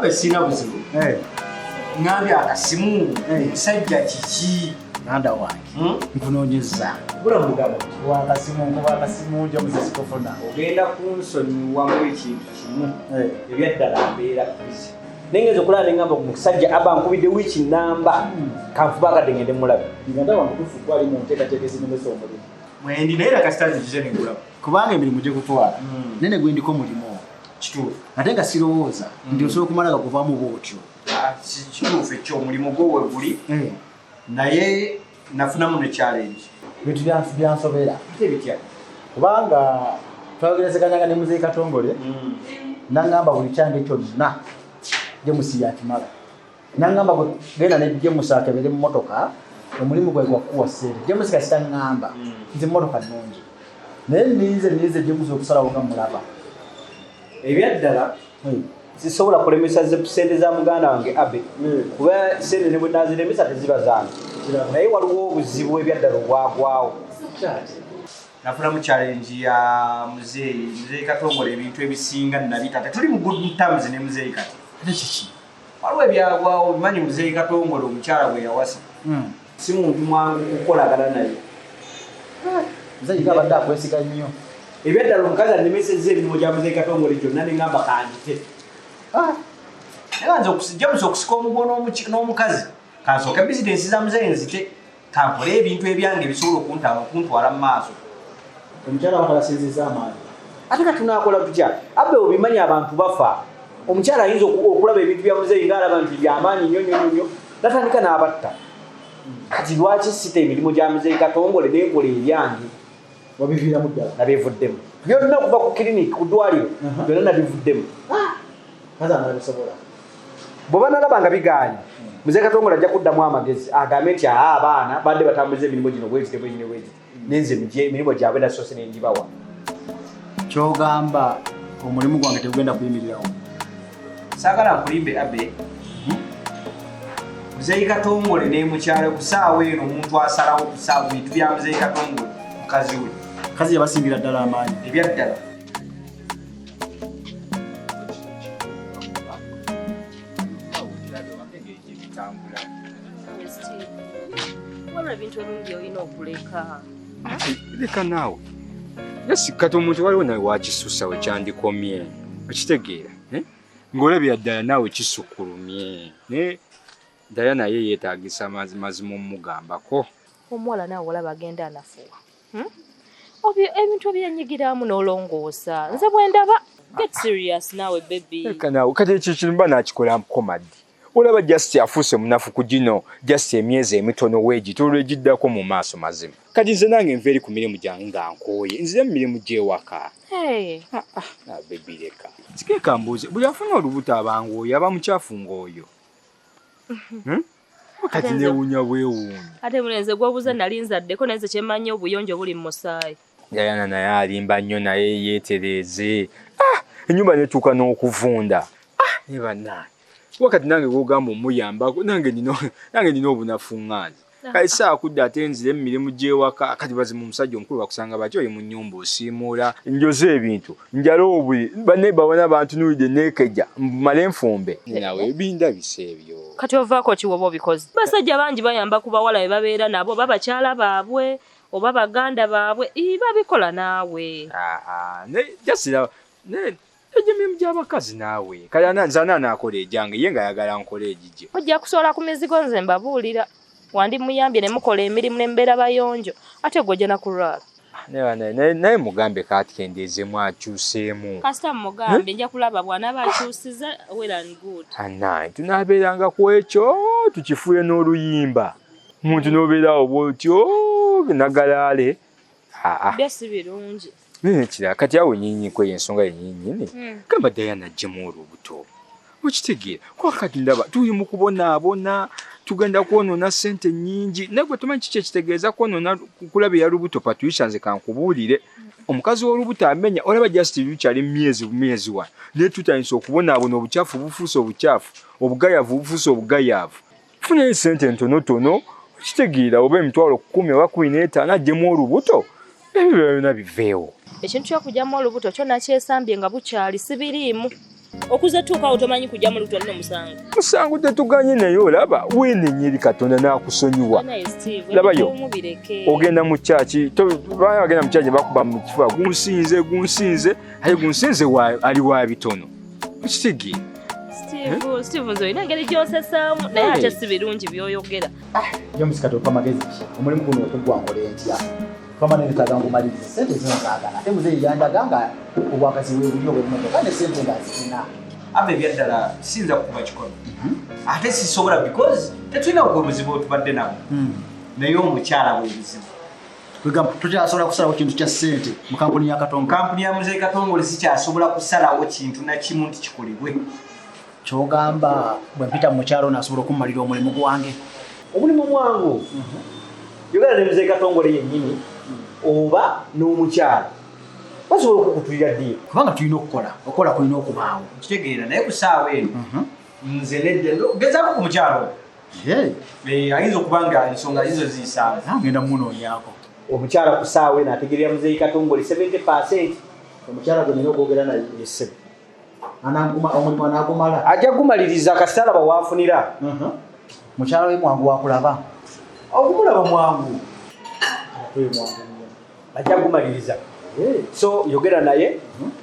abe sina buzibu ngambye akasimu sajja kiki nanda wange nkunoonyeza bula mugabo wakasimu nja muzisikofuna ogenda kunsonyiwamu ekintu kimu ebyaddala mbeera bizi nengezo okulaba nengamba ku musajja aba nkubidde wiiki namba kanfuba akadde ngende mulabe nganda wange tufu twali mu nteekateeka ezinomesa omulimu mwendi naye nakasitazi kize nengulaba kubanga emirimu gye gutwala nene gwendiko omulimu kituufu ate nga sirowooza nti osobola okumalaga kuvaamu bwotyo kituufu ekyo omulimu gwo we guli naye nafunamu ne challenge bintu byansobera bitya kubanga twagerezeganyanga ne muzeeyi Katongole nangamba buli kyange kyonna Jemusi yakimala nangamba genda ne Jemusi akebere mu motoka omulimu gwe gwakuwa sere Jemusi kasita ngamba nti motoka nnungi naye nize Jemusi okusalawo nga mulaba ebyaddala zisobola kulemesa sente za muganda wange abe kuba sente ne bwe nazilemesa teziba zange naye waliwo obuzibu ebyaddala obwagwawo nafunamu challenge ya muzeeyi Katongole ebintu ebisinga nabita tuli mu good terms ne muzeeyi kati nekiki waliwo ebyagwawo bimanyi muzeeyi Katongole omukyala bwe yawasa si muntu mwangu kukolagana naye muzeeyi abadde akwesiga nnyo ebyaddala omukazi anemesezza emirimu gya muzeeyi Katongole gyonna nengamba kandite Eganza James okusika omugono n'omukazi kansooka bizinensi za muzeeyi nzite kankole ebintu ebyange bisobola okuntwala mu maaso omukyala watalasinziza amaanyi ate ka tunaakola tutya abe obimanyi abantu bafa omukyala ayinza okulaba ebintu bya muzeeyi ng'alaba nti byamaanyi nnyo natandika n'abatta kati lwaki sita emirimu gya muzeeyi Katongole n'enkola ebyange wabiviiramu ddala nabivuddemu byonna okuva ku kiriniki ku ddwaliro byonna nabivuddemu kaza anabisobola bw'oba nalaba nga bigaanye muzeeyi Katongole ajja kuddamu amagezi agambe nti abaana badde batambuza emirimu gino bwezite nenze emirimu gyabwe nasoose nengibawa kyogamba omulimu gwange tegugenda kuyimirirawo saagala nkulimbe abe muzeeyi Katongole ne mukyala ku ssaawa eno omuntu asalawo ku ssaawa bintu bya muzeeyi Katongole mukazi we kazi yabasingira ddala amaanyi ebyaddala ebintu ebingi olina okuleka leka naawe yasikata omuntu waliwo nawe wakisusa we kyandikomye okitegeera ng'olabira ddala naawe kisukkulumye naye ddala naye yeetaagisa mazima omugambako omuwala naawe olaba agenda anafuwa ebintu ebyenyigiramu n'olongoosa nze bwe ndaba get serious naawe baby leka naawe kati ekyo kintu mba nakikolamko maddi olaba just afuuse munafu ku gino just emyezi emitono weegito olwegiddako mu maaso mazima kati nze nange nva eri ku mirimu gyange nga nkooye nzire mu mirimu gy'ewaka baby leka kikeeka mbuuze buli afuna olubuto abanga oyo aba mukyafu ng'oyo kati neewuunya bwewuunya ate mulenze gw'obuuza nali nzaddeko naye nze kyemmanyi obuyonjo buli mu musaayi yayana naye alimba nnyo naye yeetereeze ennyumba netuuka n'okuvunda ne bannange wakati nange gwogamba omuyambako nange nina obunafuŋŋaanyi kale saakudde ate nzire emirimu gy'ewaka kati bazimu omusajja omukulu bakusanga bati oyo mu nnyumba osiimuula njoze ebintu njala obuli banne babona bantunuulidde neekejja male nfumbe nawe ebinda biseebyo kati ovaako ki woba obikoze basajja bangi bayamba ku bawala be babeera nabo oba bakyala baabwe oba baganda baabwe babikola naawe jasira emirimu gy'abakazi naawe kale nze anaakola ejange ye nga ayagala nkola egijje ojja kusobola ku mizigo nze mbabuulira wandi muyambye ne mukola emirimu ne mbeera bayonjo ate gw'ojja nakulwala naye mugambe kaatikendeezemu akyuseemu kasita mugambe nja kulaba bw'anaaba akyusiza well and good anaye tunaabeeranga ku ekyo tukifuule n'oluyimba omuntu n'obeerawo bw'otyo nagalaale byo si birungi nekirala kati awo nyinyi kwe ensonga yenyinyini gamba Diana ajjemu olubuto okitegeera kwakati ndaba tuli mu kubonaabona tugenda kwonoona ssente nnyingi naye gwe tumanyi kiki ekitegeeza kwonoona kulabira lubuto Patricia nze kankubuulire omukazi w'olubuto amenya olaba just lukyali myezi wano naye tutandise okubonaabona obukyafu bufuuse obukyafu obugayavu bufuuse obugayaavu funayo ssente ntonotono okitegeera oba emitwalo 10 oba 15 ajjemu olubuto ebyo byonna biveewo ekintu ky'okugyamu olubuto kyo nakyesambye nga bukyali sibiriimu okuza tuuka otomanyi kujja mu lubuto nno musango tetuganye naye olaba weenenyeri katonda n'akusonyiwa labayo ogenda mu kyaki bagenda mu kyaki bakuba mu kifuba gunsinze aye gunsinze ali wa bitono ekitigi Steve nzo ina ngeri gyosesaamu naye ate si birungi byoyogera James Katoka magezi omulimu guno okugwangole ntya kama ne tagangu malize sente zinazagala ate muze yandaganga obwakazi we buli obwo kandi sente ngazina abe byaddala sinza kuba kikono ate sisobola because tetulina obuzibu tubadde nabo naye omukyala bwebizibu kwegamba tukyasobola kusalawo kintu kya sente mu kampuni ya Katongo kampuni ya Muzeeyi Katongole sikyasobola kusalawo kintu na kimu nti kikolebwe kyogamba bwe mpita mu kyalo nasobola okumalira omulimu gwange omulimu mwangu yogera ne Muzeeyi Katongole yennyini oba n'omukyala basobola okukutulira ddiiro kubanga tulina okukola kulina okubaawo kitegeera naye ku ssaawa eno nze nedde gezaako ku mukyalo ayinza okuba nga ensonga zizo ziyisanga ngenda munoonyaako omukyala ku ssaawa eno ategerera Muzeeyi Katongole 70%. omukyala gwe nina okwogera naye omulimu anaagumala ajja gumaliriza kasita alaba waafunira mukyala we mwangu wakulaba okumulaba mwangu ajja gumaliriza so yogera naye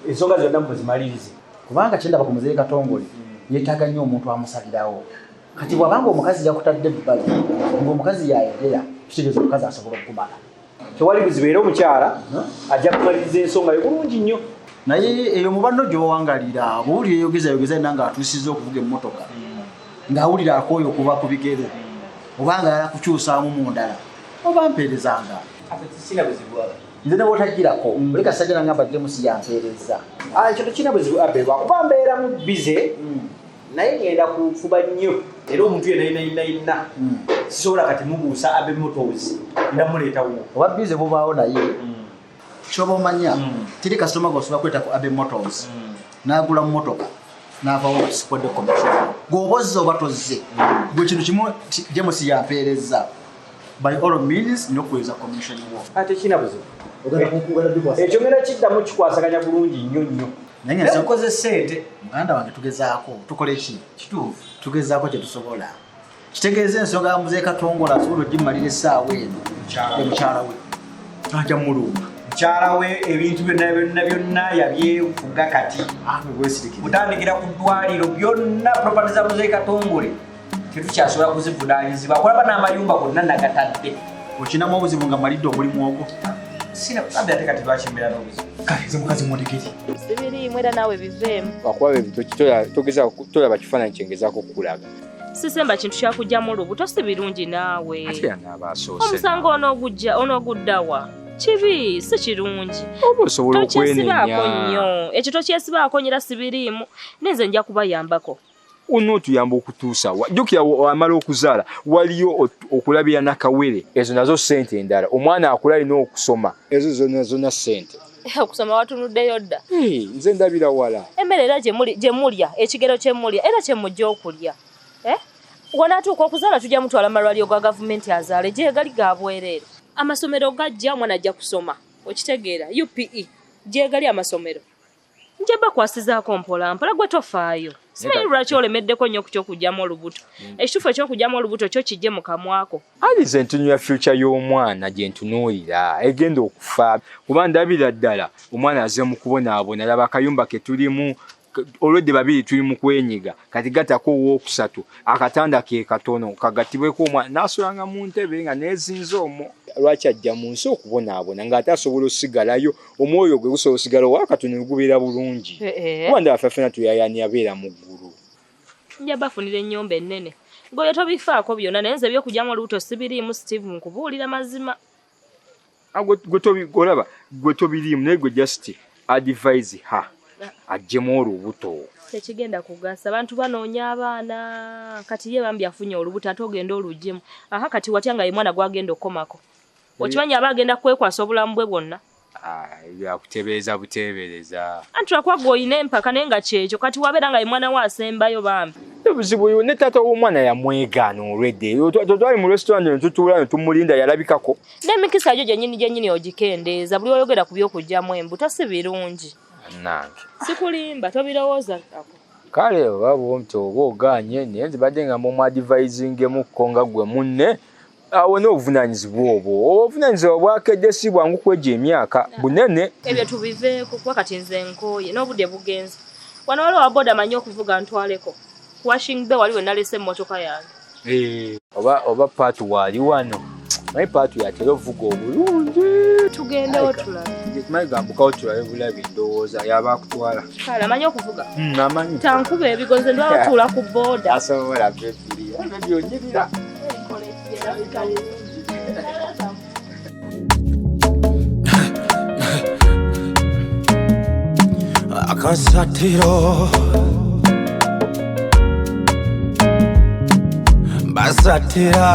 ensonga zonna muzimalirize kubanga kyendaba ku Muzeeyi Katongole yeetaaga nnyo omuntu amusalirawo kati bwabanga omukazi yakutadde ebbali ng'omukazi yayogera kitegeeza omukazi asobola okugumala tewali buzibu era omukyala ajja kumaliriza ensonga yo bulungi nnyo naye eyo mu banno gy'owangalira bw'owulira eyogeza yonna ng'atuusizza okuvuga emmotoka ng'awulira akooye okuva ku bigere obanga yala kukyusaamu mu ndala oba mpeerezanga nze ne bw'otagirako buli kasajja nangamba James yampeereza ekyo tekirina buzibu abe lwakuba mbeeramu bize naye ngenda kufuba nnyo era omuntu yenayinayina sisobola kati mubuusa abe motors ndamuleetawo oba bize bubaawo naye kyoba omanya tiri kasitoma gosobola kwetako abe motors n'agula mu motoka n'avaawo sikodde commission g'oba ozze oba tozze gwe kintu kimu James yampeereza by all means n'okuweza commission wo ate kina buzibu ekyo ngenda kiddamu kikwasaganya bulungi nnyo nnyo naye nkoze ssente muganda wange tugezaako tukole ki kituufu tugezaako kye tusobola kitegeeza ensonga ya Muzeeyi Katongole asobola ogimalira essaawa eno mukyala we ajja mulumba mukyala we ebintu byonna yabyefuga kati butandikira ku ddwaliro byonna propati za Muzeeyi Katongole tetukyasobola kuzivunaanyizibwa kulaba n'amayumba gonna nagatadde okinamu obuzibu nga malidde omulimu ogwo sina kusambe ate kati lwakimbeera n'obuzibu kale mukazi mwondekeri sibiriimu era naawe biveemu wakuba tolaba kifaananyi kyengezaako okukulaga sisemba kintu kyakugjamu olubuto si birungi naawe ate yanaaba asoose omusango onooguddawa kibi si kirungi oba osobola okwenenya nnyo ekyo tokyesibaako nyira sibiriimu nenze nja kubayambako onootuyamba okutuusa jjukira amala okuzaala waliyo okulabira nakawere ezo nazo ssente endala omwana akula alina okusoma ezo zonna ssente okusoma watunuddeyo dda nze ndabira wala emmere era gye mulya ekigero kye mulya era kye mujja okulya wanaatuuka okuzaala tujja mutwala malwaliro ga gavumenti azaale gyegali ga bwereere amasomero gajja omwana ajja kusoma okitegeera UPE gyegali amasomero nje bakwasizaako mpolampola gwe tofaayo simanyi lwaki olemeddeko nnyo ku kyokugjamu olubuto ekituufu ekyokugjamu olubuto kyo kijje mu kamwako alize entunuya future y'omwana gye ntunuulira egenda okufa kuba ndabira ddala omwana aze mu kubonaabona laba akayumba ke tulimu olwedde babiri tuli mu kwenyiga kati gatako owookusatu akatanda ke katono kagatibweko omwana n'asolanga mu ntebe nga neezinze omwo lwaki ajja mu nsi okubonaabona ng'ate asobola osigalayo omwoyo gwe gusobola osigala owakatono gubeera bulungi kuba ndaba ffeffena tuyayani abeera mu ggulu nja bafunira ennyumba ennene ng'oyo tobifaako byonna naye nze ebyokugyamu olubuto sibiriimu Steve nkubuulira mazima olaba gwe tobiriimu naye gwe just advise ha ajjemu olubuto tekigenda kugasa abantu banoonya abaana kati ye bambi afunye olubuto ate ogenda olugjemu aha kati watya nga ye mwana gwagenda okukomako okimanyi aba agenda kwekwasa obulamu bwe bwonna yakutebereza butebereza anti lwakuba gweolina empaka naye nga kyekyo kati wabeera nga ye mwana we asembayo bambi obuzibu ne taata w'omwana yamwegaana olwedde twali mu restaurant ne tutuula ne tumulinda yalabikako n'emikisa gyo gyennyini ogikendeeza buli oyogera ku byokugjamu embuto si birungi nange sikulimba tobirowooza ako kale oba bomti oba oganye naye nze badde nga mumwadvisingemu nga gwe munne awo n'obuvunanyizibwa obwo obuvunanyizibwa bwakedde si bwangu kwejja emyaka bunene ebyo tubiveeko kuba kati nze nkooye n'obudde bugenze wano waliwo waboda amanyi okuvuga ntwaleko washing bay waliwo nalese emmotoka yange oba paatu waali wano naye paatu yatera ovuga obulungi tugendewo tulabe tumanyi gambukawo tulabe bulabi ndowooza yaba akutwala kale amanyi okuvuga amanyi tankuba ebigoze ndwala batuula ku booda asobola byonyirira AKASATTIRO basatira